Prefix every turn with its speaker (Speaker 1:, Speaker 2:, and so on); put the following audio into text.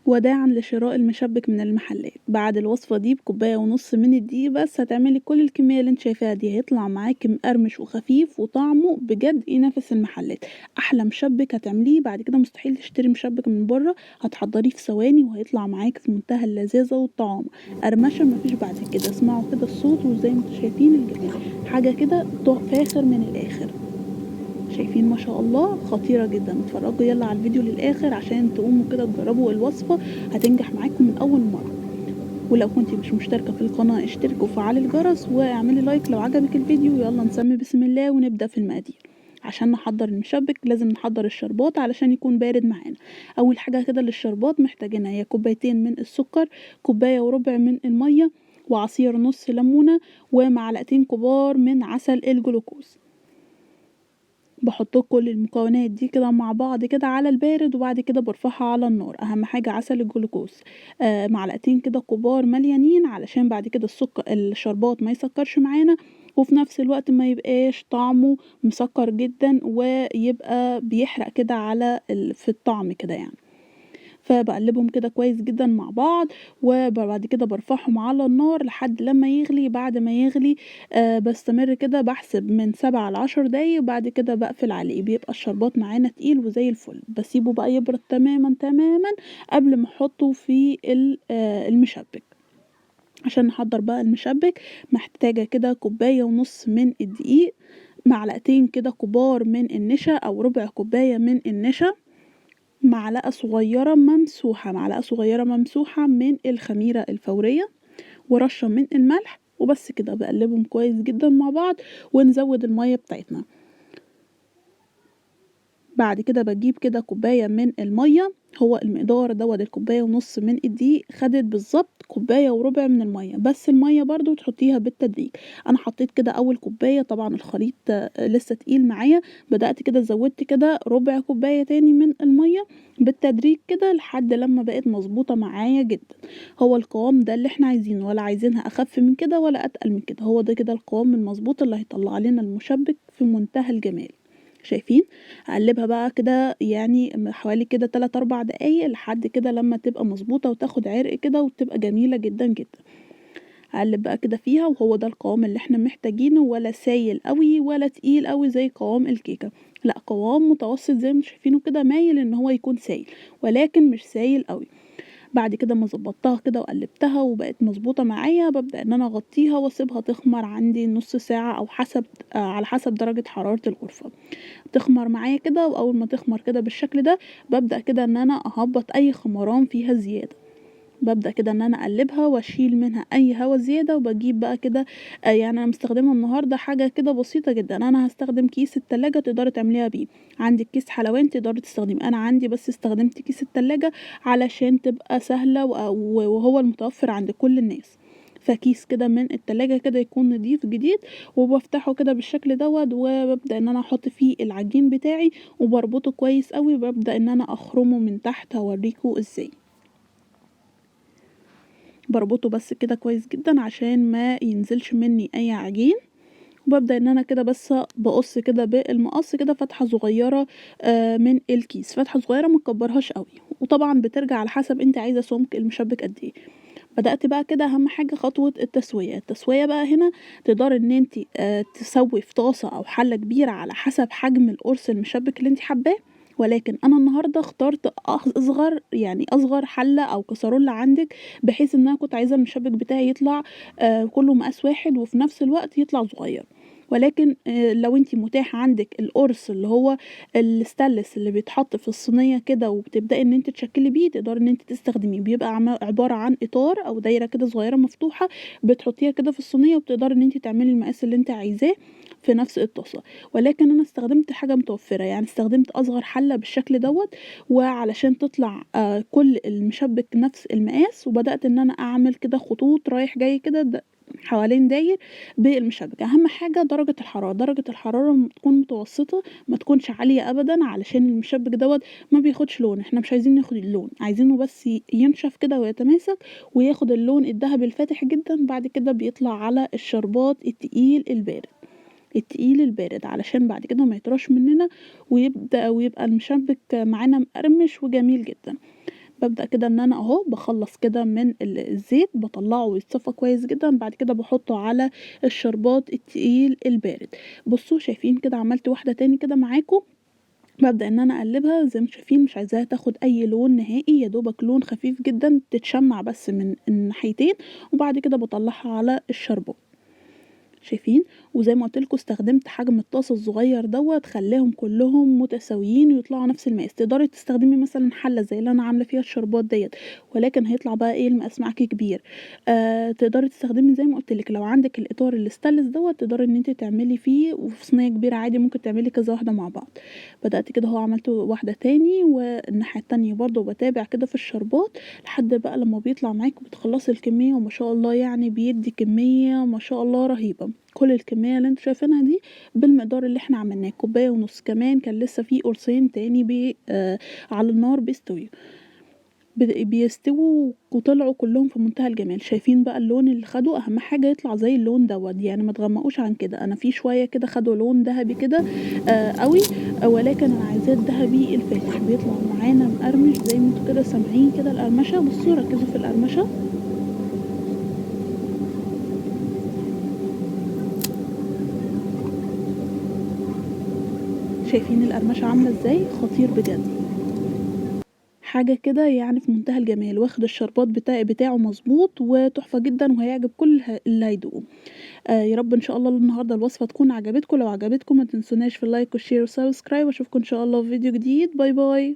Speaker 1: وداعًا لشراء المشبك من المحلات، بعد الوصفة دي بكوباية ونص من الدقيق بس هتعملي كل الكمية اللي انت شايفاها دي، هيطلع معاكي مقرمش وخفيف وطعمه بجد ينافس المحلات. أحلى مشبك هتعمليه بعد كده مستحيل تشتري مشبك من برا، هتحضريه في ثواني وهيطلع معاكي في منتهى اللذاذة والطعام، قرمشة مفيش بعد كده. اسمعوا كده الصوت وزي ما انتوا شايفين الجمال، حاجة كده فاخر من الآخر. شايفين ما شاء الله خطيرة جدا. اتفرجوا يلا على الفيديو للآخر عشان تقوموا كده تجربوا الوصفة، هتنجح معاكم من أول مرة. ولو كنتي مش مشتركة في القناة اشتركوا وفعلي الجرس واعملي لايك لو عجبك الفيديو. يلا نسمي بسم الله ونبدأ في المقادير. عشان نحضر المشبك لازم نحضر الشربات علشان يكون بارد معانا. اول حاجة كده للشربات محتاجينها هي كوبايتين من السكر، كوباية وربع من المية، وعصير نص ليمونة، ومعلقتين كبار من عسل الجلوكوز. باحط كل المكونات دي كده مع بعض كده على البارد وبعد كده بارفعها على النار. اهم حاجة عسل الجلوكوز معلقتين كده كبار مليانين علشان بعد كده الشربات ما يسكرش معانا، وفي نفس الوقت ما يبقاش طعمه مسكر جدا ويبقى بيحرق كده على في الطعم كده يعني. فبقلبهم كده كويس جدا مع بعض، وبعد كده برفعهم على النار لحد لما يغلي. بعد ما يغلي بستمر كده بحسب من 7 ل10 دقايق، وبعد كده بقفل عليه. بيبقى الشربات معانا تقيل وزي الفل. بسيبه بقى يبرد تماما تماما قبل ما احطه في المشبك. عشان نحضر بقى المشبك محتاجة كده كوباية ونص من الدقيق، معلقتين كده كبار من النشا او ربع كوباية من النشا، معلقة صغيرة ممسوحة من الخميرة الفورية، ورشة من الملح. وبس كده بقلبهم كويس جدا مع بعض ونزود المية بتاعتنا. بعد كده بجيب كده كوباية من المية، هو المقدار دوت الكوباية ونص من الدقيق خدت بالظبط كوباية وربع من المية، بس المية برضو تحطيها بالتدريج. انا حطيت كده اول كوباية، طبعا الخليط لسه تقيل معايا، بدأت كده زودت كده ربع كوباية تاني من المية بالتدريج كده لحد لما بقت مظبوطة معايا جدا. هو القوام ده اللي احنا عايزينه، ولا عايزينها اخف من كده ولا اتقل من كده، هو ده كده القوام المظبوط اللي هيطلع لنا المشبك في منتهى الجمال. شايفين؟ اقلبها بقى كده يعني حوالي كده 3 4 دقايق لحد كده لما تبقى مظبوطه وتاخد عرق كده وتبقى جميله جدا جدا. اقلب بقى كده فيها، وهو ده القوام اللي احنا محتاجينه، ولا سايل قوي ولا تقيل قوي زي قوام الكيكه، لا قوام متوسط زي ما شايفينه كده، مايل ان هو يكون سايل ولكن مش سايل قوي. بعد كده ما ظبطتها كده وقلبتها وبقت مظبوطه معايا، ببدأ ان انا اغطيها واسيبها تخمر عندي نص ساعه او حسب على حسب درجه حراره الغرفه. تخمر معايا كده، واول ما تخمر كده بالشكل ده ببدأ كده ان انا اهبط اي خمران فيها زيادة. ببدأ كده ان انا اقلبها واشيل منها اي هوا زيادة، وبجيب بقى كده يعني انا مستخدمة النهاردة حاجة كده بسيطة جدا. انا هستخدم كيس التلاجة تقدري تعمليها بيه، عندك كيس حلواني تقدري تستخدمي، انا عندي بس استخدمت كيس التلاجة علشان تبقى سهلة وهو المتوفر عند كل الناس. فكيس كده من التلاجة كده يكون نضيف جديد، وبفتحه كده بالشكل دوت، وببدأ ان انا احط فيه العجين بتاعي وبربطه كويس قوي، وببدأ ان انا اخرمه من تحت هوريكم ازاي. بربطه بس كده كويس جدا عشان ما ينزلش مني اي عجين. وببدأ ان انا كده بس بقص كده بالمقص كده فتحة صغيرة من الكيس، فتحة صغيرة مكبرهاش قوي، وطبعا بترجع على حسب انت عايزة سمك المشبك قد ايه. بدأت بقى كده اهم حاجة خطوة التسوية بقى هنا. تقدر ان انت تسوي في طاسة او حلة كبيرة على حسب حجم القرص المشبك اللي انت حباه، ولكن انا النهارده اخترت اصغر، يعني اصغر حله او كسرولة عندك، بحيث ان انا كنت عايزه المشبك بتاعي يطلع كله مقاس واحد وفي نفس الوقت يطلع صغير. ولكن لو انتي متاح عندك القرص اللي هو الستانلس اللي بيتحط في الصينيه كده وبتبداي ان انت تشكلي بيه، تقدري ان انت تستخدميه. بيبقى عباره عن اطار او دايره كده صغيره مفتوحه، بتحطيها كده في الصينيه وبتقدري ان انت تعملي المقاس اللي انت عايزاه في نفس الطاسه. ولكن انا استخدمت حاجه متوفره، يعني استخدمت اصغر حله بالشكل دوت، وعلشان تطلع كل المشبك نفس المقاس، وبدات ان انا اعمل كده خطوط رايح جاي كده حوالين داير بالمشبك. اهم حاجه درجه الحراره تكون متوسطه، ما تكونش عاليه ابدا، علشان المشبك دوت ما بياخدش لون. احنا مش عايزين ياخد اللون، عايزينه بس ينشف كده ويتماسك وياخد اللون الذهبي الفاتح جدا. بعد كده بيطلع على الشربات التقيل البارد علشان بعد كده ما يطراش مننا ويبقى المشبك معانا مقرمش وجميل جدا. بابدأ كده إن أنا أهو باخلّص كده من الزيت باطلّعه يتصفى كويس جدًا، بعد كده باحطه على الشربات التقيل البارد. بُصّوا شايفين كده عملت واحدة تاني كده معاكم، بابدأ إن أنا أقلّبها زي ما أنتم شايفين مش عايزاها تاخد أي لون نهائي، يا دوبك لون خفيف جدًا تتشمّع بس من الناحيتين، وبعد كده باطلّعها على الشربات. شايفين؟ وزي ما قُلت لكم استخدمت حجم الطاسة الصغير دوّة خلّاهم كلّهم متساويين ويطلعوا نفس المقاس، تقدري تستخدمي مثلًا حلة زي اللي أنا عاملة فيها الشربات ديّة، ولكن هيطلع بقى إيه المقاس معاكِ كبير. تقدري تستخدمي زي ما قُلت لِك لو عندِك الإطار الstainless دوّة تقدري إن أنتِ تعملي فيه وفي صينية كبيرة عادي ممكن تعملي كذا واحدة مع بعض. بدأت كده أهو عملت واحدة تاني والناحية التانية برضه باتابع كده في الشربات لحد بقى لمّا بيطلع معاكِ وبتخلّصي الكمية وما شاء الله يعني بيدّي كمية ما شاء الله رهيبة. كل الكمية اللي أنتم شايفينها دي بالمقدار اللي إحنا عملناه، كوباية ونُص، كمان كان لسه في قرصين تاني على النار بيستويوا. بيستووا وطلعوا كلّهم في منتهى الجمال، شايفين بقى اللون اللي خدوا، أهم حاجة يطلع زي اللون دوّة، يعني ما تغمّقوش عن كده، أنا في شوية كده خدوا لون دهبي كده أوي، ولكن أنا عايزاه الدهبي الفاتح، بيطلع معانا مقرمش زي ما أنتم كده سامعين كده القرمشة، بُصّوا ركّزوا في القرمشة. شايفين القرمشة عاملة إزاي؟ خطير بجد. حاجة كده يعني في منتهى الجمال، واخد الشربات بتاعه مضبوط وتحفة جدًا وهيعجب كل اللي هيدوقه. يا رب إن شاء الله النهارده الوصفة تكون عجبتكم، لو عجبتكم ما تنسوناش في اللايك والشير والسبسكرايب، واشوفكم إن شاء الله في فيديو جديد، باي باي.